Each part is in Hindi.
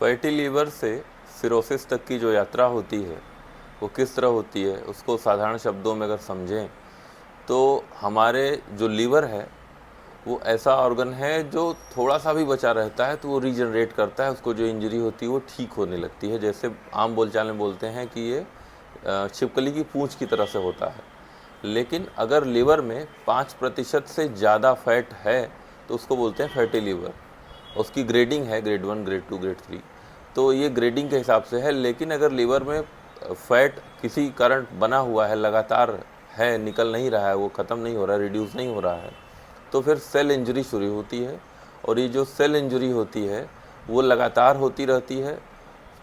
फैटी लीवर से सिरोसिस तक की जो यात्रा होती है वो किस तरह होती है, उसको साधारण शब्दों में अगर समझें तो हमारे जो लीवर है वो ऐसा ऑर्गन है जो थोड़ा सा भी बचा रहता है तो वो रीजनरेट करता है, उसको जो इंजरी होती है वो ठीक होने लगती है। जैसे आम बोलचाल में बोलते हैं कि ये छिपकली की पूंछ की तरह से होता है। लेकिन अगर लीवर में 5% से ज़्यादा फैट है तो उसको बोलते हैं फैटी लीवर। उसकी ग्रेडिंग है, ग्रेड 1, ग्रेड 2, ग्रेड 3। तो ये ग्रेडिंग के हिसाब से है। लेकिन अगर लीवर में फैट किसी कारण बना हुआ है, लगातार है, निकल नहीं रहा है, वो ख़त्म नहीं हो रहा है, रिड्यूस नहीं हो रहा है, तो फिर सेल इंजरी शुरू होती है। और ये जो सेल इंजरी होती है वो लगातार होती रहती है।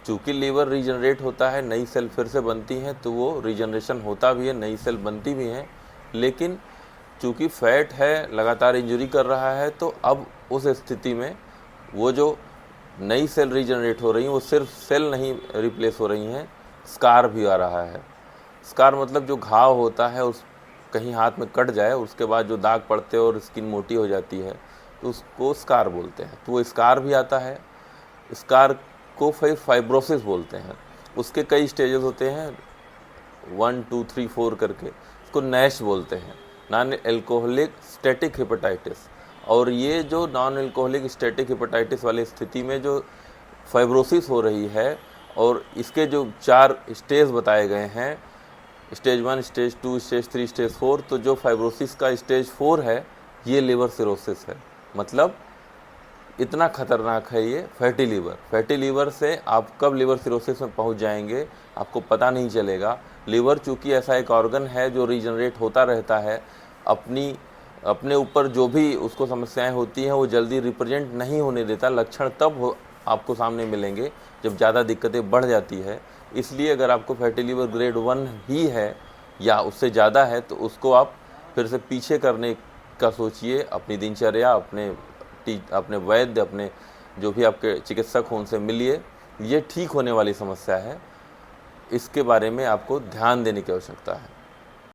चूँकि लीवर रीजनरेट होता है, नई सेल फिर से बनती हैं, तो वो रीजनरेशन होता भी है, नई सेल बनती भी हैं। लेकिन चूँकि फैट है, लगातार इंजरी कर रहा है, तो अब उस स्थिति में वो जो नई सेल रीजनरेट हो रही हैं वो सिर्फ सेल नहीं रिप्लेस हो रही हैं, स्कार भी आ रहा है। स्कार मतलब जो घाव होता है, उस कहीं हाथ में कट जाए उसके बाद जो दाग पड़ते हैं और स्किन मोटी हो जाती है तो उसको स्कार बोलते हैं। तो वो स्कार भी आता है। स्कार को फिर फाइब्रोसिस बोलते हैं। उसके कई स्टेजेस होते हैं, 1, 2, 3, 4 करके। इसको नैश बोलते हैं, नॉन एल्कोहलिक स्टैटिक हेपेटाइटिस। और ये जो नॉन एल्कोहलिक स्टैटिक हेपेटाइटिस वाली स्थिति में जो फाइब्रोसिस हो रही है और इसके जो 4 स्टेज बताए गए हैं, स्टेज 1, स्टेज 2, स्टेज 3, स्टेज 4, तो जो फाइब्रोसिस का स्टेज 4 है ये लिवर सिरोसिस है। मतलब इतना खतरनाक है ये फैटी लीवर। फैटी लीवर से आप कब लिवर सिरोसिस में पहुंच जाएंगे आपको पता नहीं चलेगा। लीवर चूँकि ऐसा एक ऑर्गन है जो रीजनरेट होता रहता है, अपने ऊपर जो भी उसको समस्याएं होती हैं वो जल्दी रिप्रेजेंट नहीं होने देता। लक्षण तब आपको सामने मिलेंगे जब ज़्यादा दिक्कतें बढ़ जाती है। इसलिए अगर आपको फैटी लीवर ग्रेड 1 ही है या उससे ज़्यादा है तो उसको आप फिर से पीछे करने का सोचिए। अपनी दिनचर्या, अपने वैद्य, अपने जो भी आपके चिकित्सक हों उनसे मिलिए। ये ठीक होने वाली समस्या है, इसके बारे में आपको ध्यान देने की आवश्यकता है।